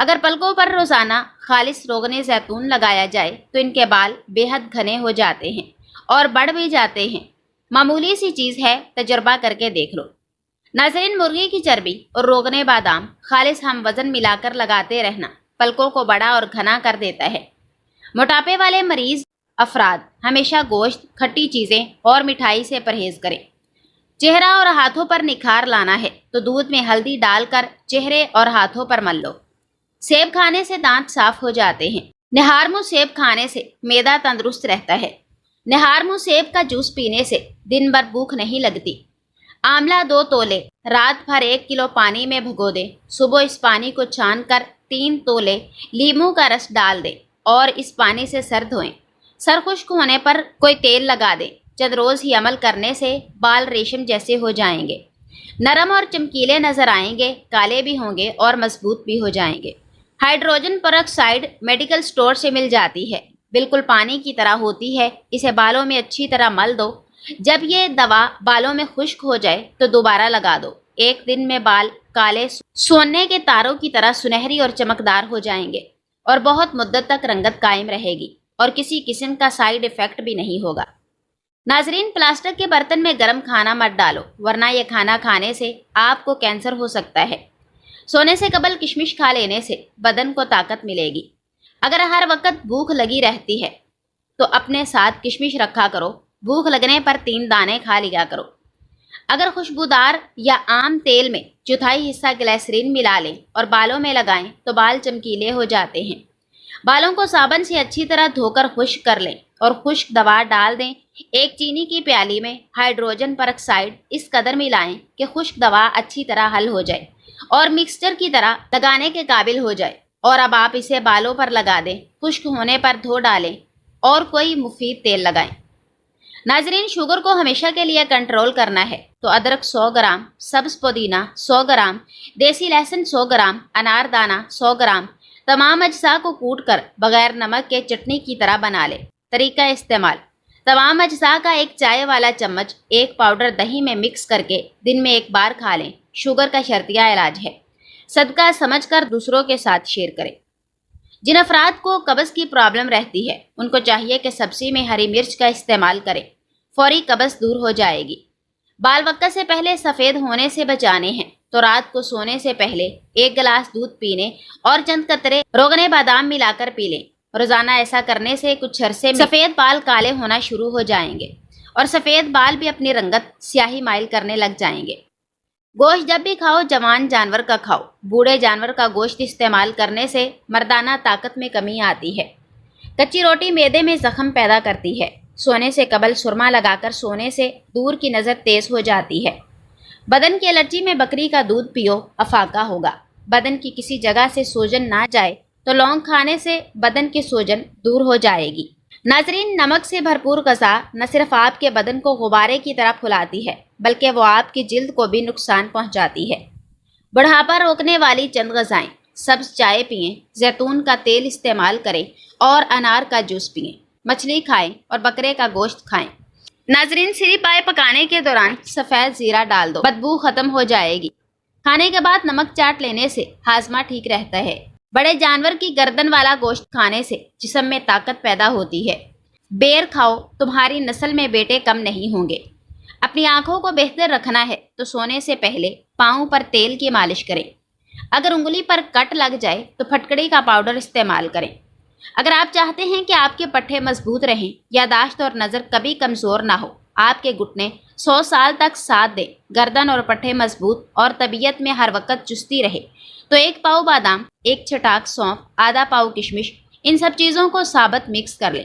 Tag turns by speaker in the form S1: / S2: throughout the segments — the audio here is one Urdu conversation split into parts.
S1: اگر پلکوں پر روزانہ خالص روغن زیتون لگایا جائے تو ان کے بال بے حد گھنے ہو جاتے ہیں اور بڑھ بھی جاتے ہیں۔ معمولی سی چیز ہے، تجربہ کر کے دیکھ لو۔ ناظرین، مرغی کی چربی اور روغن بادام خالص ہم وزن ملا کر لگاتے رہنا پلکوں کو بڑا اور گھنا کر دیتا ہے۔ موٹاپے والے مریض افراد ہمیشہ گوشت، کھٹی چیزیں اور مٹھائی سے پرہیز کریں۔ چہرہ اور ہاتھوں پر نکھار لانا ہے تو دودھ میں ہلدی ڈال کر چہرے اور ہاتھوں پر مل لو۔ سیب کھانے سے دانت صاف ہو جاتے ہیں۔ نہار منہ سیب کھانے سے معدہ تندرست رہتا ہے۔ نہار منہ سیب کا جوس پینے سے دن بھر بھوک نہیں لگتی۔ آملہ 2 تولے رات بھر 1 کلو پانی میں بھگو دیں۔ صبح اس پانی کو چھان کر 3 تولے لیموں کا رس ڈال دیں اور اس پانی سے سر دھوئیں۔ سر خشک ہونے پر کوئی تیل لگا دیں۔ چند روز ہی عمل کرنے سے بال ریشم جیسے ہو جائیں گے، نرم اور چمکیلے نظر آئیں گے، کالے بھی ہوں گے اور مضبوط بھی ہو جائیں گے۔ ہائیڈروجن پروکسائڈ میڈیکل سٹور سے مل جاتی ہے، بالکل پانی کی طرح ہوتی ہے۔ اسے بالوں میں اچھی طرح مل دو۔ جب یہ دوا بالوں میں خشک ہو جائے تو دوبارہ لگا دو۔ 1 دن میں بال کالے سونے کے تاروں کی طرح سنہری اور چمکدار ہو جائیں گے اور بہت مدت تک رنگت قائم رہے گی اور کسی قسم کا سائیڈ ایفیکٹ بھی نہیں ہوگا۔ ناظرین، پلاسٹک کے برتن میں گرم کھانا مت ڈالو ورنہ یہ کھانا کھانے سے آپ کو کینسر ہو سکتا ہے۔ سونے سے قبل کشمش کھا لینے سے بدن کو طاقت ملے گی۔ اگر ہر وقت بھوک لگی رہتی ہے تو اپنے ساتھ کشمش رکھا کرو۔ بھوک لگنے پر 3 دانے کھا لیا کرو۔ اگر خوشبودار یا عام تیل میں 1/4 حصہ گلیسرین ملا لیں اور بالوں میں لگائیں تو بال چمکیلے ہو جاتے ہیں۔ بالوں کو صابن سے اچھی طرح دھو کر خشک کر لیں اور خشک دوا ڈال دیں۔ 1 چینی کی پیالی میں ہائیڈروجن پروکسائڈ اس قدر ملائیں کہ خشک دوا اچھی طرح حل ہو جائے اور مکسچر کی طرح لگانے کے قابل ہو جائے، اور اب آپ اسے بالوں پر لگا دیں۔ خشک ہونے پر دھو ڈالیں اور کوئی مفید تیل لگائیں۔ ناظرین، شوگر کو ہمیشہ کے لیے کنٹرول کرنا ہے تو ادرک 100 گرام، سبز پودینہ 100 گرام، دیسی لہسن 100 گرام، انار دانہ 100 گرام، تمام اجزاء کو کوٹ کر بغیر نمک کے چٹنی کی طرح بنا لیں۔ طریقہ استعمال: تمام اجزاء کا 1 چائے والا چمچ 1 پاؤڈر دہی میں مکس کر کے دن میں 1 بار کھا لیں۔ شوگر کا شرطیہ علاج ہے، صدقہ سمجھ کر دوسروں کے ساتھ شیئر کریں۔ جن افراد کو قبض کی پرابلم رہتی ہے ان کو چاہیے کہ سبزی میں ہری مرچ کا استعمال کریں، فوری قبض دور ہو جائے گی۔ بال وقت سے پہلے سفید ہونے سے بچانے ہیں تو رات کو سونے سے پہلے 1 گلاس دودھ پینے اور چند قطرے روغن بادام ملا کر پی لیں۔ روزانہ ایسا کرنے سے کچھ عرصے میں سفید بال کالے ہونا شروع ہو جائیں گے اور سفید بال بھی اپنی رنگت سیاہی مائل کرنے لگ جائیں گے۔ گوشت جب بھی کھاؤ جوان جانور کا کھاؤ۔ بوڑھے جانور کا گوشت استعمال کرنے سے مردانہ طاقت میں کمی آتی ہے۔ کچی روٹی معدے میں زخم پیدا کرتی ہے۔ سونے سے قبل سرما لگا کر سونے سے دور کی نظر تیز ہو جاتی ہے۔ بدن کی الرجی میں بکری کا دودھ پیو، افاقہ ہوگا۔ بدن کی کسی جگہ سے سوجن نہ جائے تو لونگ کھانے سے بدن کی سوجن دور ہو جائے گی۔ ناظرین، نمک سے بھرپور غذا نہ صرف آپ کے بدن کو غبارے کی طرح پھلاتی ہے بلکہ وہ آپ کی جلد کو بھی نقصان پہنچاتی ہے۔ بڑھاپا روکنے والی چند غذائیں: سبز چائے پئیں، زیتون کا تیل استعمال کریں اور انار کا جوس پئیں۔ مچھلی کھائیں اور بکرے کا گوشت کھائیں۔ ناظرین، سری پائے پکانے کے دوران سفید زیرہ ڈال دو، بدبو ختم ہو جائے گی۔ کھانے کے بعد نمک چاٹ لینے سے ہاضمہ ٹھیک رہتا ہے۔ بڑے جانور کی گردن والا گوشت کھانے سے جسم میں طاقت پیدا ہوتی ہے۔ بیر کھاؤ، تمہاری نسل میں بیٹے کم نہیں ہوں گے۔ اپنی آنکھوں کو بہتر رکھنا ہے تو سونے سے پہلے پاؤں پر تیل کی مالش کریں۔ اگر انگلی پر کٹ لگ جائے تو پھٹکڑی کا پاؤڈر استعمال کریں۔ اگر آپ چاہتے ہیں کہ آپ کے پٹھے مضبوط رہیں، یاداشت اور نظر کبھی کمزور نہ ہو، آپ کے گھٹنے 100 سال تک ساتھ دیں، گردن اور پٹھے مضبوط اور طبیعت میں ہر وقت چستی رہے، تو 1 پاؤ بادام، 1 چٹاک سونف، آدھا پاؤ کشمش، ان سب چیزوں کو ثابت مکس کر لیں۔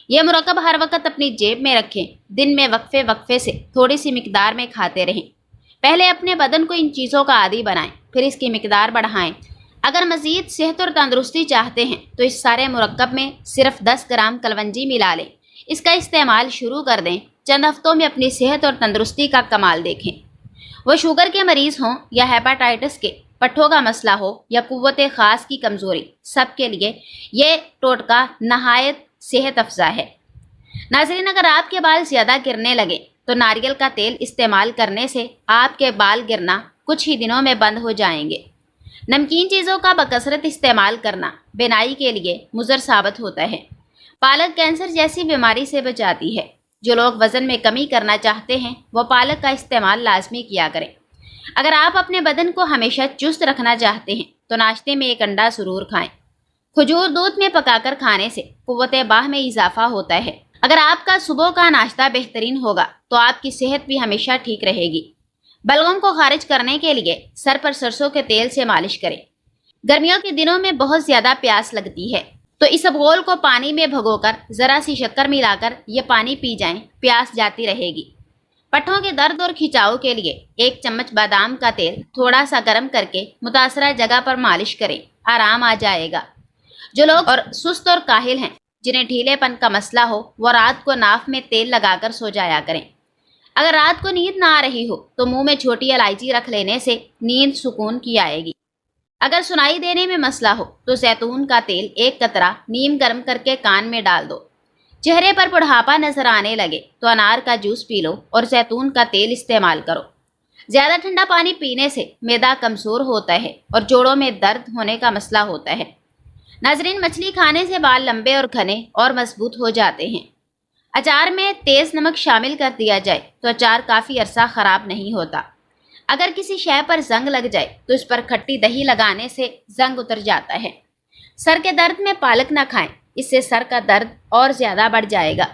S1: یہ مرکب ہر وقت اپنی جیب میں رکھیں۔ دن میں وقفے وقفے سے تھوڑی سی مقدار میں کھاتے رہیں۔ پہلے اپنے بدن کو ان چیزوں کا عادی بنائیں، پھر اس کی مقدار بڑھائیں۔ اگر مزید صحت اور تندرستی چاہتے ہیں تو اس سارے مرکب میں صرف 10 گرام کلونجی ملا لیں۔ اس کا استعمال شروع کر دیں۔ چند ہفتوں میں اپنی صحت اور تندرستی کا کمال دیکھیں۔ وہ شوگر کے مریض ہوں یا ہیپاٹائٹس کے، پٹھوں کا مسئلہ ہو یا قوت خاص کی کمزوری، سب کے لیے یہ ٹوٹکا نہایت صحت افزا ہے۔ ناظرین، اگر آپ کے بال زیادہ گرنے لگے تو ناریل کا تیل استعمال کرنے سے آپ کے بال گرنا کچھ ہی دنوں میں بند ہو جائیں گے۔ نمکین چیزوں کا بکثرت استعمال کرنا بینائی کے لیے مضر ثابت ہوتا ہے۔ پالک کینسر جیسی بیماری سے بچاتی ہے۔ جو لوگ وزن میں کمی کرنا چاہتے ہیں وہ پالک کا استعمال لازمی کیا کریں۔ اگر آپ اپنے بدن کو ہمیشہ چست رکھنا چاہتے ہیں تو ناشتے میں ایک انڈا ضرور کھائیں۔ کھجور دودھ میں پکا کر کھانے سے قوت باہ میں اضافہ ہوتا ہے۔ اگر آپ کا صبح کا ناشتہ بہترین ہوگا تو آپ کی صحت بھی ہمیشہ ٹھیک رہے گی۔ بلغم کو خارج کرنے کے لیے سر پر سرسوں کے تیل سے مالش کریں۔ گرمیوں کے دنوں میں بہت زیادہ پیاس لگتی ہے تو اس ابغول کو پانی میں بھگو کر ذرا سی شکر ملا کر یہ پانی پی جائیں، پیاس جاتی رہے گی۔ پٹھوں کے درد اور کھچاؤ کے لیے 1 چمچ بادام کا تیل تھوڑا سا گرم کر کے متاثرہ جگہ پر مالش کریں، آرام آ جائے گا۔ جو لوگ سست اور کاہل ہیں، جنہیں ڈھیلے پن کا مسئلہ ہو، وہ رات کو ناف میں تیل لگا کر سو جایا کریں۔ اگر رات کو نیند نہ آ رہی ہو تو منہ میں چھوٹی الائچی رکھ لینے سے نیند سکون کی آئے گی۔ اگر سنائی دینے میں مسئلہ ہو تو زیتون کا تیل 1 قطرہ نیم گرم کر کے کان میں ڈال دو۔ چہرے پر بڑھاپا نظر آنے لگے تو انار کا جوس پی لو اور زیتون کا تیل استعمال کرو۔ زیادہ ٹھنڈا پانی پینے سے معدہ کمزور ہوتا ہے اور جوڑوں میں درد ہونے کا مسئلہ ہوتا ہے۔ ناظرین، مچھلی کھانے سے بال لمبے اور گھنے اور مضبوط ہو جاتے ہیں۔ اچار میں تیز نمک شامل کر دیا جائے تو اچار کافی عرصہ خراب نہیں ہوتا۔ اگر کسی شے پر زنگ لگ جائے تو اس پر کھٹی دہی لگانے سے زنگ اتر جاتا ہے۔ سر کے درد میں پالک نہ کھائیں، اس سے سر کا درد اور زیادہ بڑھ جائے گا۔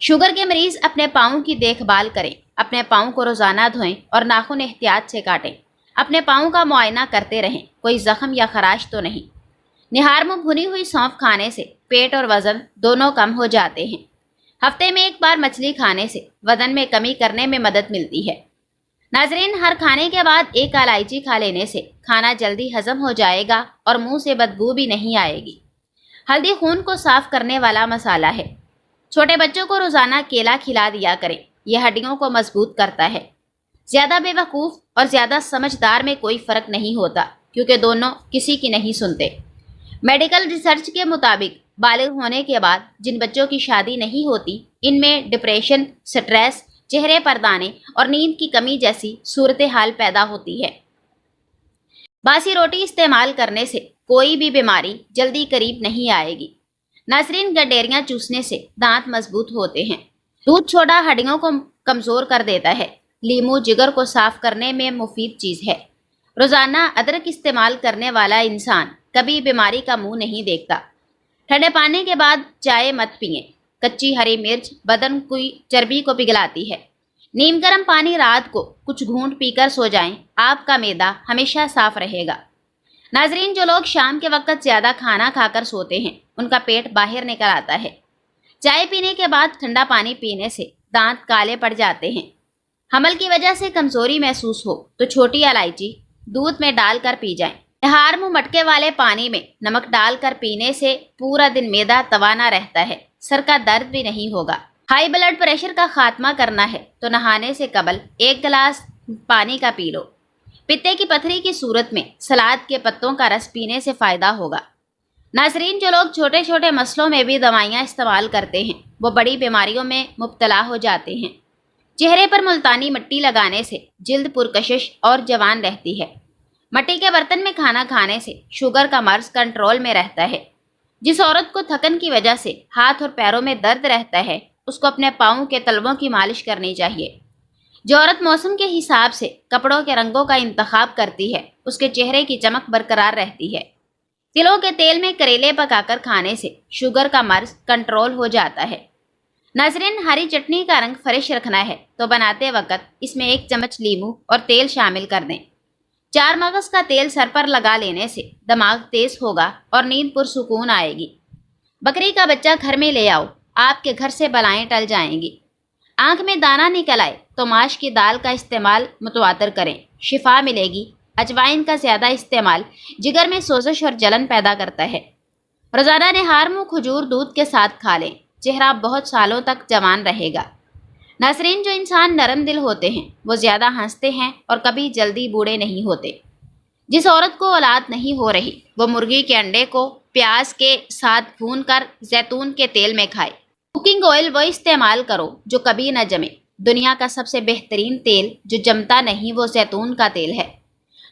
S1: شوگر کے مریض اپنے پاؤں کی دیکھ بھال کریں، اپنے پاؤں کو روزانہ دھوئیں اور ناخن احتیاط سے کاٹیں۔ اپنے پاؤں کا معائنہ کرتے رہیں، کوئی زخم یا خراش تو نہیں۔ نہار میں بھنی ہوئی سونف کھانے سے پیٹ اور وزن دونوں کم ہو جاتے ہیں۔ ہفتے میں 1 بار مچھلی کھانے سے وزن میں کمی کرنے میں مدد ملتی ہے۔ ناظرین، ہر کھانے کے بعد 1 الائچی کھا لینے سے کھانا جلدی ہضم ہو جائے گا اور منہ سے بدبو بھی نہیں آئے گی۔ ہلدی خون کو صاف کرنے والا مسالہ ہے۔ چھوٹے بچوں کو روزانہ کیلا کھلا دیا کریں، یہ ہڈیوں کو مضبوط کرتا ہے۔ زیادہ بے وقوف اور زیادہ سمجھدار میں کوئی فرق نہیں ہوتا کیونکہ دونوں کسی کی نہیں سنتے۔ میڈیکل ریسرچ کے مطابق بالغ ہونے کے بعد جن بچوں کی شادی نہیں ہوتی، ان میں ڈپریشن، سٹریس، چہرے پر دانے اور نیند کی کمی جیسی صورتحال پیدا ہوتی ہے۔ باسی روٹی استعمال کرنے سے کوئی بھی بیماری جلدی قریب نہیں آئے گی۔ ناظرین، گڈیریاں چوسنے سے دانت مضبوط ہوتے ہیں۔ دودھ چھوڑا ہڈیوں کو کمزور کر دیتا ہے۔ لیمو جگر کو صاف کرنے میں مفید چیز ہے۔ روزانہ ادرک استعمال کرنے والا انسان کبھی بیماری کا منہ نہیں دیکھتا۔ ٹھنڈے پانی کے بعد چائے مت پئیں۔ کچی ہری مرچ بدن کی چربی کو پگھلاتی ہے۔ نیم گرم پانی رات کو کچھ گھونٹ پی کر سو جائیں، آپ کا معدہ ہمیشہ صاف رہے گا۔ ناظرین، جو لوگ شام کے وقت زیادہ کھانا کھا کر سوتے ہیں، ان کا پیٹ باہر نکل آتا ہے۔ چائے پینے کے بعد ٹھنڈا پانی پینے سے دانت کالے پڑ جاتے ہیں۔ حمل کی وجہ سے کمزوری محسوس ہو تو چھوٹی الائچی دودھ میں ڈال کر پی جائیں۔ نہار منہ مٹکے والے پانی میں نمک ڈال کر پینے سے پورا دن معدہ توانا رہتا ہے، سر کا درد بھی نہیں ہوگا۔ ہائی بلڈ پریشر کا خاتمہ کرنا ہے تو نہانے سے قبل 1 گلاس پانی کا پی لو۔ پتے کی پتھری کی صورت میں سلاد کے پتوں کا رس پینے سے فائدہ ہوگا۔ ناظرین، جو لوگ چھوٹے چھوٹے مسئلوں میں بھی دوائیاں استعمال کرتے ہیں، وہ بڑی بیماریوں میں مبتلا ہو جاتے ہیں۔ چہرے پر ملتانی مٹی لگانے سے جلد پرکشش اور جوان رہتی ہے۔ مٹی کے برتن میں کھانا کھانے سے شوگر کا مرض کنٹرول میں رہتا ہے۔ جس عورت کو تھکن کی وجہ سے ہاتھ اور پیروں میں درد رہتا ہے، اس کو اپنے پاؤں کے تلووں کی مالش کرنی چاہیے۔ جو عورت موسم کے حساب سے کپڑوں کے رنگوں کا انتخاب کرتی ہے، اس کے چہرے کی چمک برقرار رہتی ہے۔ تلوں کے تیل میں کریلے پکا کر کھانے سے شوگر کا مرض کنٹرول ہو جاتا ہے۔ ناظرین، ہری چٹنی کا رنگ فریش رکھنا ہے تو بناتے وقت اس میں 1 چمچ لیموں اور تیل شامل کر دیں۔ 4 مغز کا تیل سر پر لگا لینے سے دماغ تیز ہوگا اور نیند پرسکون آئے گی۔ بکری کا بچہ گھر میں لے آؤ، آپ کے گھر سے بلائیں ٹل جائیں گی۔ آنکھ میں دانہ نکل آئے تو ماش کی دال کا استعمال متواتر کریں، شفا ملے گی۔ اجوائن کا زیادہ استعمال جگر میں سوزش اور جلن پیدا کرتا ہے۔ روزانہ نہار منہ کھجور دودھ کے ساتھ کھا لیں، چہرہ بہت سالوں تک جوان رہے گا۔ ناظرین، جو انسان نرم دل ہوتے ہیں وہ زیادہ ہنستے ہیں اور کبھی جلدی بوڑھے نہیں ہوتے۔ جس عورت کو اولاد نہیں ہو رہی، وہ مرغی کے انڈے کو پیاز کے ساتھ بھون کر زیتون کے تیل میں کھائے۔ کوکنگ آئل وہ استعمال کرو جو کبھی نہ جمے۔ دنیا کا سب سے بہترین تیل جو جمتا نہیں وہ زیتون کا تیل ہے۔